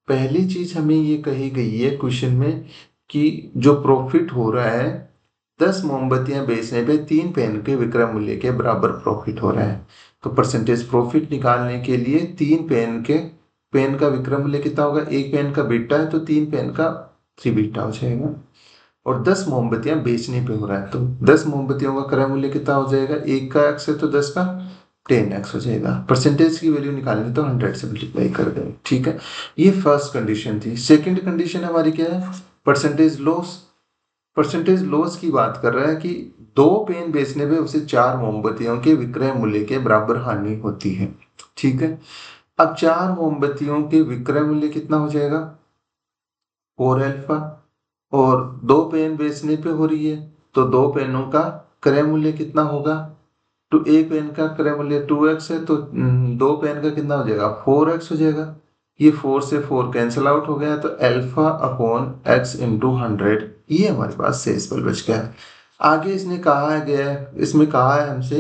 पहली चीज हमें ये कही गई है क्वेश्चन में कि जो प्रॉफिट हो रहा है, 10 मोमबत्तियां बेचने पे 3 पेन के विक्रय मूल्य के बराबर प्रॉफिट हो रहा है। तो परसेंटेज प्रॉफिट निकालने के लिए 3 पेन का विक्रय मूल्य कितना होगा, एक पेन का बीटा है तो 3 पेन का 3 बीटा हो जाएगा, और 10 मोमबत्तियां बेचने पे हो रहा है, तो 10 मोमबत्तियों का क्रय मूल्य कितना हो जाएगा, एक का x है तो 10 का 10x हो जाएगा। परसेंटेज की वैल्यू निकालनी तो 100 से मल्टीप्लाई कर देंगे। ठीक है, ये फर्स्ट कंडीशन थी। सेकंड कंडीशन हमारी क्या है, परसेंटेज लॉस। परसेंटेज लॉस की बात कर रहा है कि 2 पेन बेचने पे उसे 4 मोमबत्तियों के विक्रय मूल्य के बराबर हानि होती है। ठीक है, अब 4 मोमबत्तियों के विक्रय मूल्य कितना हो जाएगा, 4 अल्फा, और 2 पेन बेचने पे हो रही है, तो 2 पेनों का क्रय मूल्य कितना होगा, तो एक पेन का क्रय मूल्य 2x है, तो 2 पेन का कितना हो जाएगा, 4x हो जाएगा। ये 4 से 4 कैंसिल आउट हो गया, तो अल्फा अपॉन x इंटू 100, ये हमारे पास शेष बल बच गया। आगे इसमें कहा है हमसे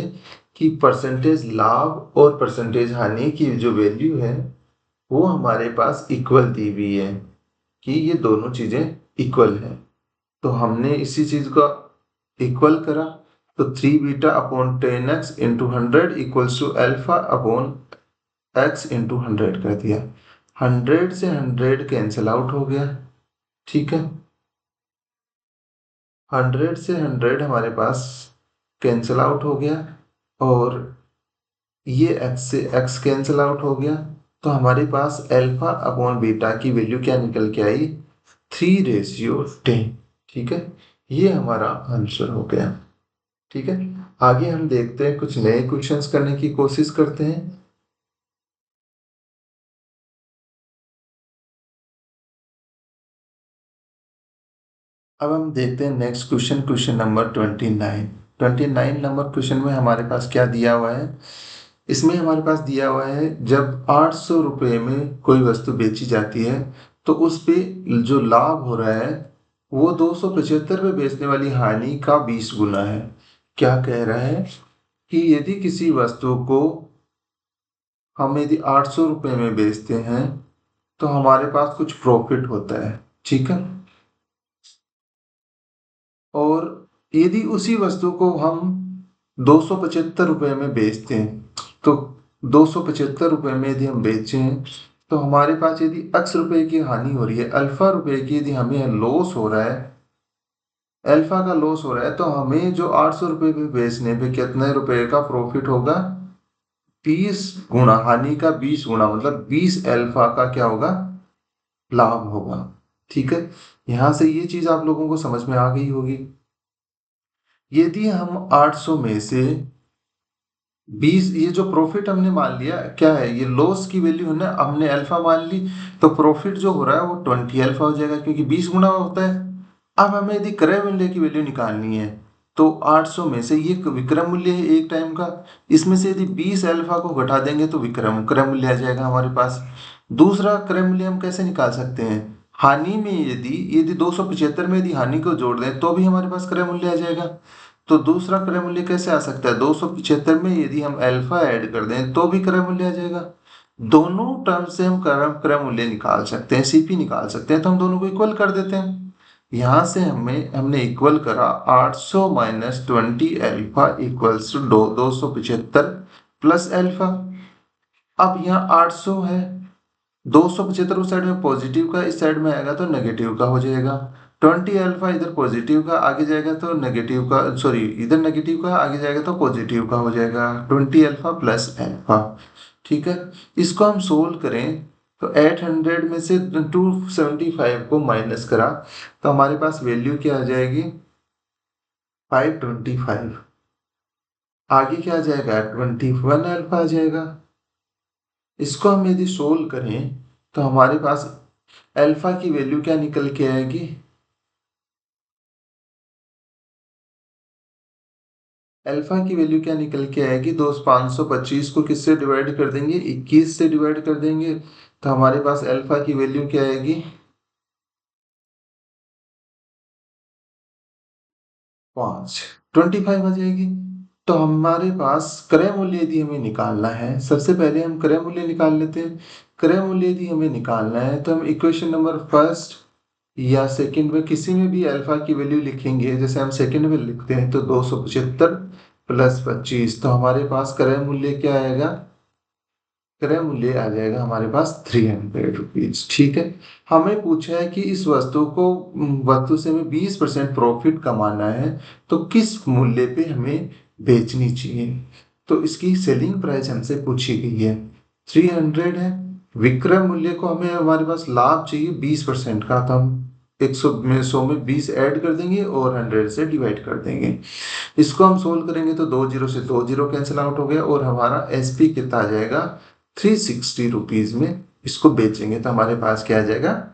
कि परसेंटेज लाभ और परसेंटेज हानि की जो वैल्यू है वो हमारे पास इक्वल दी हुई है, कि ये दोनों चीजें इक्वल है। तो हमने इसी चीज का इक्वल करा, तो 3β/10x into 100 equals to alpha upon x into 100 कर दिया। 100 से 100 कैंसिल आउट हो गया। ठीक है, 100 से 100 हमारे पास कैंसिल आउट हो गया, और ये x से x कैंसिल आउट हो गया, तो हमारे पास अल्फा अपॉन बीटा की वैल्यू क्या निकल के आई, 3:10। ठीक है, ये हमारा आंसर हो गया। ठीक है, आगे हम देखते हैं, कुछ नए क्वेश्चंस करने की कोशिश करते हैं। अब हम देखते हैं next question, question number 29 number question में हमारे पास क्या दिया हुआ है। इसमें हमारे पास दिया हुआ है, जब 800 रुपये में कोई वस्तु बेची जाती है तो उस पे जो लाभ हो रहा है वो 275 में बेचने वाली हानि का 20 गुना है। क्या कह रहा है कि यदि किसी वस्तु को हम यदि 800 रुपये में बेचते हैं तो हमारे पास कुछ प्रॉफिट होता है। ठीक है, और यदि उसी वस्तु को हम 275 रुपये में बेचते हैं, तो 275 रुपये में यदि हम बेचें तो हमारे पास यदि x रुपए की हानि हो रही है, अल्फा रुपए की यदि हमें लॉस हो रहा है, अल्फा का लॉस हो रहा है, तो हमें जो 800 रुपये पे बेचने पे कितने रुपए का प्रॉफिट होगा, 20 गुना, हानि का 20 गुना, मतलब 20 अल्फा का क्या होगा, लाभ होगा। ठीक है, यहां से ये चीज आप लोगों को समझ में आ गई होगी। यदि हम 800 में से 20, ये जो प्रॉफिट हमने मान लिया क्या है, ये लॉस की वैल्यू है ना, हमने अल्फा मान ली, तो प्रॉफिट जो हो रहा है वो 20 अल्फा हो जाएगा, क्योंकि 20 गुना होता है। अब हमें यदि क्रय मूल्य की वैल्यू निकालनी है, तो 800 में से ये विक्रय मूल्य है एक टाइम का, इसमें से यदि 20 अल्फा को घटा देंगे तो क्रय मूल्य आ जाएगा हमारे पास। दूसरा क्रय मूल्य हम कैसे निकाल सकते हैं, हानि में यदि 275 में यदि हानि को जोड़ दें तो भी हमारे पास क्रय मूल्य आ जाएगा। तो दूसरा क्रय मूल्य कैसे आ सकता है? 275 में यदि हम अल्फा ऐड कर दें तो भी क्रय मूल्य आ जाएगा। दोनों टर्म से हम क्रय मूल्य निकाल सकते हैं, सीपी निकाल सकते हैं, तो हम दोनों को इक्वल कर देते हैं। यहां से हमने इक्वल करा 800 minus 20 alpha equals to 275 plus alpha. अब यहाँ 800 है, 275 उस साइड में पॉजिटिव का, इस साइड में आएगा तो नेगेटिव का हो जाएगा। 20 अल्फा इधर पॉजिटिव का आगे जाएगा तो नेगेटिव का, सॉरी इधर नेगेटिव का आगे जाएगा तो पॉजिटिव का हो जाएगा। 20 अल्फा प्लस अल्फा, ठीक है। इसको हम सोल्व करें तो 800 में से 275 को माइनस करा तो हमारे पास वैल्यू क्या आ जाएगी? 525। आगे क्या आ जाएगा? 21 अल्फा आ जाएगा। इसको हम यदि सोल्व करें तो हमारे पास अल्फा की वैल्यू क्या निकल के आएगी? अल्फा की वैल्यू क्या निकल के आएगी? 525 को किससे डिवाइड कर देंगे? 21 से डिवाइड कर देंगे तो हमारे पास अल्फा की वैल्यू क्या आएगी? 5, 25 आ जाएगी। तो हमारे पास क्रय मूल्य यदि हमें निकालना है, सबसे पहले हम क्रय मूल्य निकाल लेते हैं। क्रय मूल्य यदि हमें निकालना है तो हम इक्वेशन नंबर फर्स्ट या सेकंड में किसी में भी अल्फा की वैल्यू लिखेंगे। जैसे हम सेकंड में लिखते हैं तो 275 प्लस 25, तो हमारे पास क्रय मूल्य क्या आएगा? क्रय मूल्य आ जाएगा हमारे पास 300 रुपीज, ठीक है। हमें पूछा है कि इस वस्तु से हमें 20% प्रॉफिट कमाना है, तो किस मूल्य पे हमें बेचनी चाहिए? तो इसकी सेलिंग प्राइस हमसे पूछी गई है, 300 है। विक्रय मूल्य को हमें, हमारे पास लाभ चाहिए 20% का, तो हम 100 में 100 में 20 ऐड कर देंगे और 100 से डिवाइड कर देंगे। इसको हम सोल्व करेंगे तो 20 से 20 कैंसिल आउट हो गया और हमारा एसपी कितना आ जाएगा? 360 रुपीज में इसको बेचेंगे तो हमारे पास क्या आ जाएगा?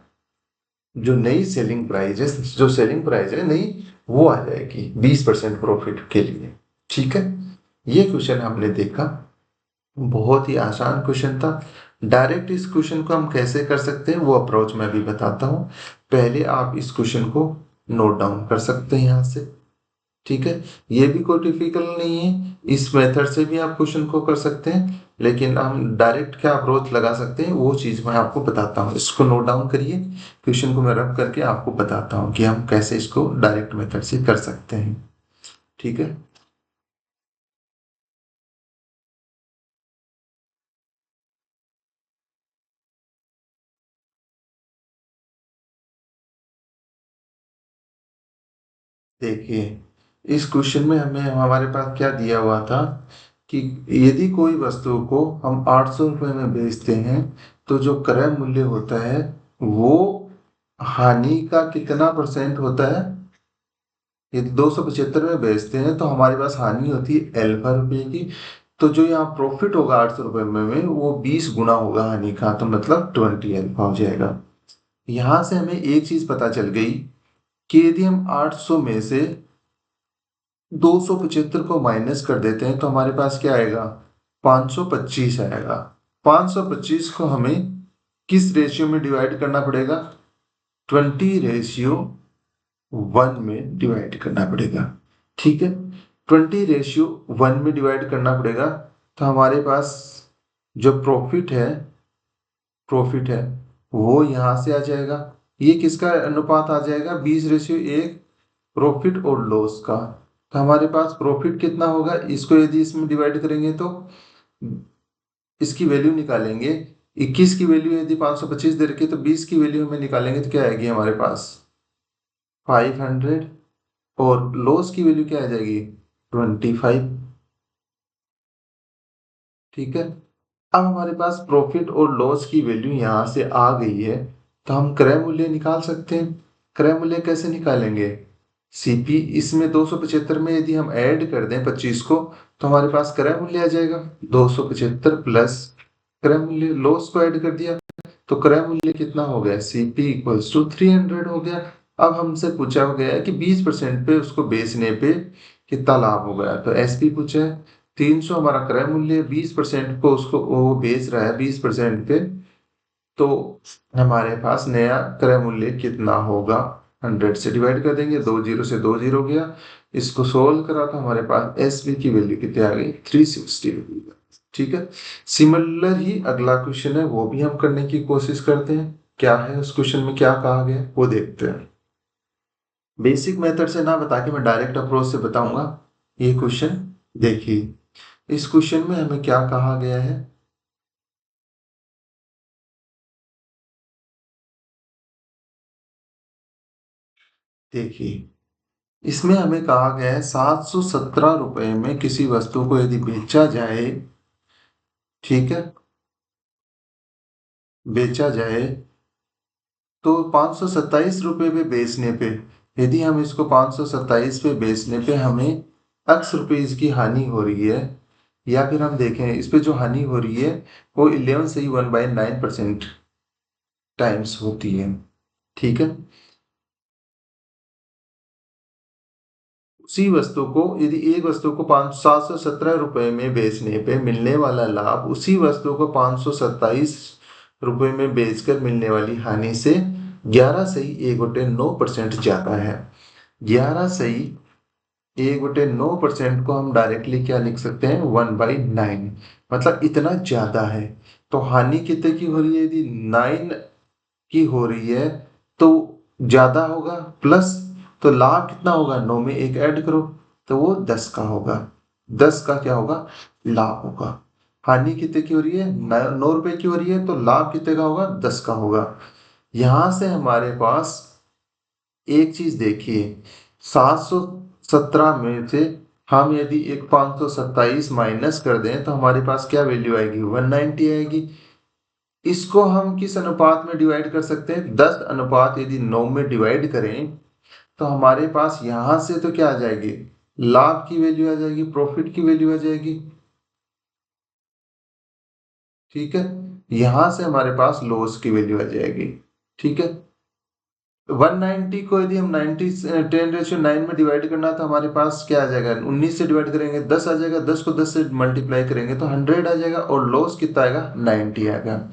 जो नई सेलिंग प्राइस है, जो सेलिंग प्राइस है नई, वो आ जाएगी 20% प्रॉफिट के लिए, ठीक है। ये क्वेश्चन हमने देखा, बहुत ही आसान क्वेश्चन था। डायरेक्ट इस क्वेश्चन को हम कैसे कर सकते हैं वो अप्रोच मैं भी बताता हूँ। पहले आप इस क्वेश्चन को नोट डाउन कर सकते हैं यहाँ से, ठीक है। ये भी कोई डिफिकल्ट नहीं है, इस मेथड से भी आप क्वेश्चन को कर सकते हैं, लेकिन हम डायरेक्ट क्या अप्रोच लगा सकते हैं वो चीज मैं आपको बताता हूँ। इसको नोट डाउन करिए, क्वेश्चन को मैं रब करके आपको बताता हूँ कि हम कैसे इसको डायरेक्ट मेथड से कर सकते हैं, ठीक है। देखिए, इस क्वेश्चन में हमें, हमारे पास क्या दिया हुआ था कि यदि कोई वस्तु को हम 800 रुपये में बेचते हैं तो जो क्रय मूल्य होता है वो हानि का कितना परसेंट होता है? यदि 275 में बेचते हैं तो हमारे पास हानि होती है अल्फा रुपये की, तो जो यहाँ प्रॉफिट होगा 800 रुपये में वो 20 गुना होगा हानि का, तो मतलब 20 अल्फा हो जाएगा। यहाँ से हमें एक चीज पता चल गई कि यदि हम 800 में से 275 को माइनस कर देते हैं तो हमारे पास क्या आएगा? 525 आएगा। 525 को हमें किस रेशियो में डिवाइड करना पड़ेगा? 20:1 में डिवाइड करना पड़ेगा, ठीक है। 20:1 में डिवाइड करना पड़ेगा तो हमारे पास जो प्रॉफिट है वो यहां से आ जाएगा। ये किसका अनुपात आ जाएगा? 20:1 प्रॉफिट और लॉस का। तो हमारे पास प्रॉफिट कितना होगा? इसको यदि इसमें डिवाइड करेंगे तो इसकी वैल्यू निकालेंगे। 21 की वैल्यू यदि 525 दे रखी है तो 20 की वैल्यू हमें निकालेंगे तो क्या आएगी हमारे पास? 500। और लॉस की वैल्यू क्या आ जाएगी? 25, ठीक है। अब हमारे पास प्रॉफिट और लॉस की वैल्यू यहां से आ गई है, तो हम क्रय मूल्य निकाल सकते हैं। क्रय मूल्य कैसे निकालेंगे? सीपी, इसमें 275 में यदि हम ऐड कर दें 25 को तो हमारे पास क्रय मूल्य आ जाएगा 275 प्लस क्रय मूल्य, लॉस को ऐड कर दिया तो क्रय मूल्य कितना हो गया? सीपी इक्वल्स टू 300 हो गया। अब हमसे पूछा गया है कि 20% पे उसको बेचने पे कितना लाभ हो गया, तो एसपी पूछा है। 300 हमारा क्रय मूल्य, 20% को उसको वो बेच रहा है 20% पे, तो हमारे पास नया क्रय मूल्य कितना होगा? 100 से डिवाइड कर देंगे, 2 जीरो से 2 जीरो गया। इसको सोल्व करा तो हमारे पास एस बी की वैल्यू कितनी आ गई, 360 रुपीज। ठीक है। सिमिलर ही अगला क्वेश्चन है, वो भी हम करने की कोशिश करते हैं। क्या है उस क्वेश्चन में, क्या कहा गया वो देखते हैं। बेसिक मेथड से ना बता के मैं डायरेक्ट अप्रोच से बताऊंगा। ये क्वेश्चन देखिए, इस क्वेश्चन में हमें क्या कहा गया है। देखिए, इसमें हमें कहा गया है 717 रुपए में किसी वस्तु को यदि बेचा जाए, ठीक है, बेचा जाए तो 527 रुपए पे बेचने पे, यदि हम इसको 527 पे बेचने पे हमें x रुपीज की हानि हो रही है, या फिर हम देखें इस पे जो हानि हो रही है वो 11 से ही 1/9% टाइम्स होती है। ठीक है। उसी वस्तु को, यदि एक वस्तु को 5 717 रुपए में बेचने पे मिलने वाला लाभ उसी वस्तु को 527 रुपए में बेचकर मिलने वाली हानि से 11 ज्यादा है। 11/9% को हम डायरेक्टली क्या लिख सकते हैं, 1/9, मतलब इतना ज्यादा है। तो हानि कितने की हो रही है, यदि 9 की हो रही है तो ज्यादा होगा, प्लस तो लाभ कितना होगा, 9 में एक ऐड करो तो वो 10 का होगा। 10 का क्या होगा, लाभ होगा। हानि कितने की हो रही है, 9 रुपए की हो रही है, तो लाभ कितने का होगा, 10 का होगा। यहां से हमारे पास एक चीज देखिए, 717 में से हम यदि एक 527 माइनस कर दें तो हमारे पास क्या वैल्यू आएगी, 190 आएगी। इसको हम किस अनुपात में डिवाइड कर सकते हैं, 10 अनुपात यदि 9 में डिवाइड करें तो हमारे पास यहां से तो क्या आ जाएगी, लाभ की वैल्यू आ जाएगी, प्रॉफिट की वैल्यू आ जाएगी। ठीक है। यहां से हमारे पास लॉस की वैल्यू आ जाएगी। ठीक है। 190 को यदि हम 90 10/9 में डिवाइड करना तो हमारे पास क्या आ जाएगा, 19 से डिवाइड करेंगे 10 आ जाएगा, 10 को 10 से मल्टीप्लाई करेंगे तो 100 आ जाएगा, और लॉस कितना आएगा, 90 आएगा।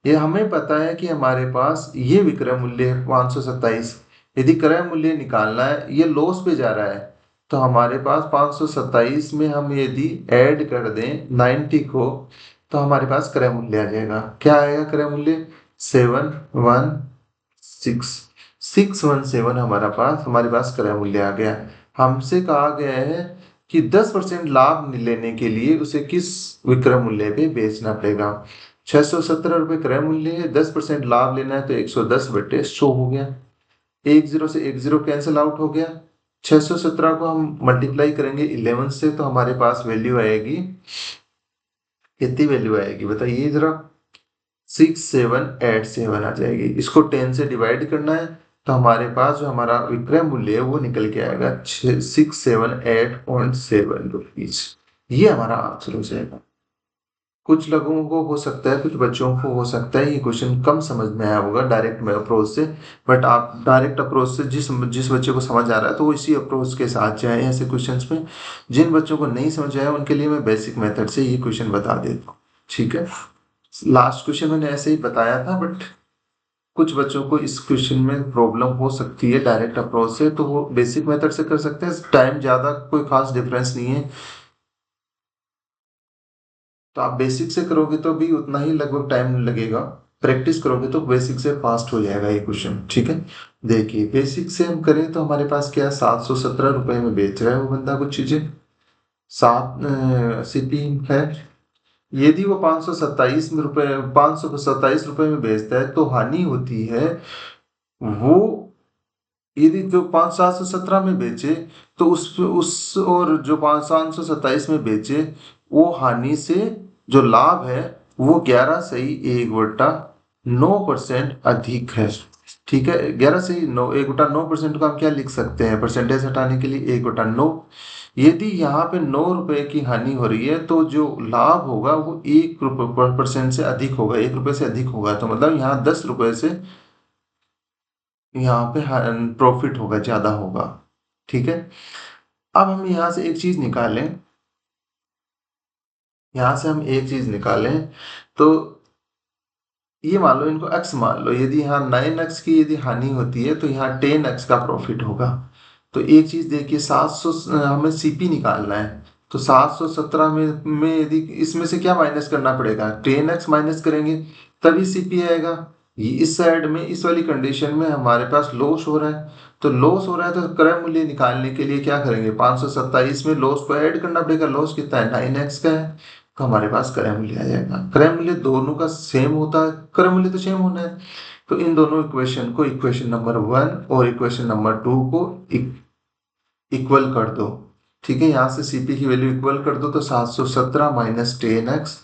ये हमें पता है कि हमारे पास ये विक्रय मूल्य है 527। यदि क्रय मूल्य निकालना है, ये लॉस पे जा रहा है, तो हमारे पास 527 में हम यदि ऐड कर दें 90 को तो हमारे पास क्रय मूल्य आ जाएगा। क्या आएगा क्रय मूल्य, 716 हमारे पास क्रय मूल्य आ गया। हमसे कहा गया है कि 10% लाभ लेने के लिए उसे किस विक्रय मूल्य पे बेचना पड़ेगा। 617 रुपये क्रय मूल्य है, 10% लाभ लेना है तो 110/100 हो गया। 10 से 10 कैंसिल आउट हो गया। 617 को हम मल्टीप्लाई करेंगे 11 से तो हमारे पास वैल्यू आएगी, कितनी वैल्यू आएगी बताइए जरा, 6787 आ जाएगी। इसको 10 से डिवाइड करना है तो हमारे पास जो हमारा विक्रय मूल्य है वो निकल के आएगा 678.7 रुपीज। ये हमारा आंसर हो जाएगा। कुछ लोगों को हो सकता है, कुछ बच्चों को हो सकता है ये क्वेश्चन कम समझ में आया होगा डायरेक्ट अप्रोच से, बट आप डायरेक्ट अप्रोच से जिस जिस बच्चे को समझ आ रहा है तो वो इसी अप्रोच के साथ जाए ऐसे क्वेश्चंस में। जिन बच्चों को नहीं समझ आया उनके लिए मैं बेसिक मेथड से ये क्वेश्चन बता देता हूँ। ठीक है। लास्ट क्वेश्चन मैंने ऐसे ही बताया था, बट कुछ बच्चों को इस क्वेश्चन में प्रॉब्लम हो सकती है डायरेक्ट अप्रोच से, तो वो बेसिक मेथड से कर सकते हैं। टाइम ज्यादा कोई खास डिफरेंस नहीं है, तो आप बेसिक से करोगे तो भी उतना ही लगभग टाइम लगेगा, प्रैक्टिस करोगे तो बेसिक से फास्ट हो जाएगा ये क्वेश्चन। ठीक है। देखिए, बेसिक से हम करें तो हमारे पास क्या है, 717 रुपए में बेच रहा है वो बंदा कुछ चीजें, 7 CP है। यदि वो 527 रुपए में बेचता है तो हानि होती है वो, यदि जो 5717 में बेचे तो उस और जो 527 में बेचे, वो हानि से जो लाभ है वो 11/1/9% अधिक है। ठीक है। 11/9 1/9% को हम क्या लिख सकते हैं, परसेंटेज हटाने के लिए 1/9। यदि यहाँ पे 9 रुपए की हानि हो रही है तो जो लाभ होगा वो 1% से अधिक होगा, 1 रुपए से अधिक होगा, तो मतलब यहाँ 10 रुपए से यहाँ पे प्रॉफिट होगा, ज्यादा होगा। ठीक है। अब हम यहाँ से एक चीज निकालें, यहाँ से हम एक चीज निकालें तो ये मान लो इनको x मान लो, यदि यहाँ 9x की यदि हानि होती है तो यहाँ 10x का प्रॉफिट होगा। तो एक चीज देखिए, 700 हमें सीपी निकालना है, तो 717 में यदि इसमें से क्या माइनस करना पड़ेगा, 10x माइनस करेंगे तभी सीपी आएगा। ये इस साइड में इस वाली कंडीशन में हमारे पास लॉस हो रहा है, तो लॉस हो रहा है तो क्रय मूल्य निकालने के लिए क्या करेंगे, 527 में लॉस को ऐड करना पड़ेगा। लॉस कितना है, 9x का है, तो हमारे पास क्रय मूल्य आ जाएगा। क्रय मूल्य दोनों का सेम होता है, क्रय मूल्य तो सेम होना है, तो इन दोनों इक्वेशन को, इक्वेशन नंबर 1 और इक्वेशन नंबर 2 को इक्वल कर दो। ठीक है, यहाँ से सीपी की वैल्यू इक्वल कर दो, तो 717 माइनस 10x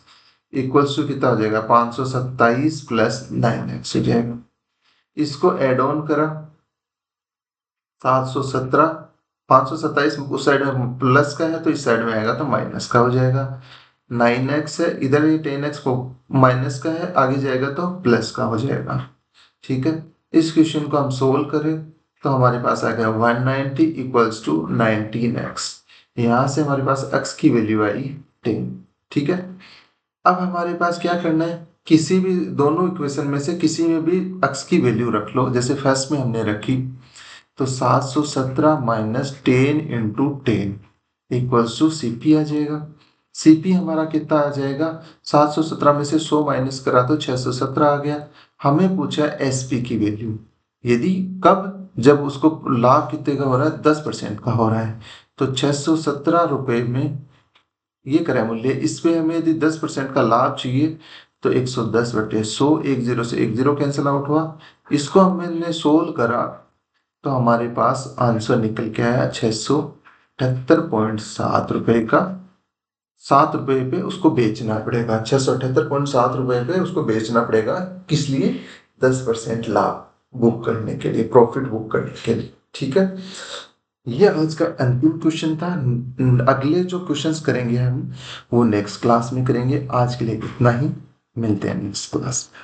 इक्वल्स टू कितना हो जाएगा, 527 प्लस 9x हो जाएगा। इसको एड ऑन करा, 717 527 उस साइड में प्लस का है तो इस साइड में आएगा तो माइनस का हो जाएगा। 9x है, इधर ये 10x को माइनस का है, आगे जाएगा तो प्लस का हो जाएगा। ठीक है, इस क्वेश्चन को हम सोल्व करें तो हमारे पास आ गया 190 इक्वल्स टू 19x। यहां से हमारे पास x की वैल्यू आई 10। ठीक है, अब हमारे पास क्या करना है, किसी भी दोनों इक्वेशन में से किसी में भी x की वैल्यू रख लो। जैसे फर्स्ट में हमने रखी तो 717 minus 10 into 10 equals to CP आ जाएगा। सीपी हमारा कितना आ जाएगा, 717 में से 100 माइनस करा तो 617 आ गया। हमें पूछा एसपी की वैल्यू, यदि कब, जब उसको लाभ कितने का हो रहा है, 10% का हो रहा है, तो 617 रुपए में ये क्रय मूल्य, इस पे हमें यदि 10% का लाभ चाहिए तो 110 बटे 100, एक जीरो से एक जीरो कैंसिल आउट हुआ। इसको हमने सोल्व करा तो हमारे पास आंसर निकल के आया 678.7 रुपए का। 7 रुपए पे उसको बेचना पड़ेगा, 678.7 रुपए पे उसको बेचना पड़ेगा। किस लिए, 10% लाभ बुक करने के लिए, प्रॉफिट बुक करने के लिए। ठीक है, ये आज का अंतिम क्वेश्चन था। अगले जो क्वेश्चंस करेंगे हम वो नेक्स्ट क्लास में करेंगे। आज के लिए इतना ही, मिलते हैं नेक्स्ट क्लास में।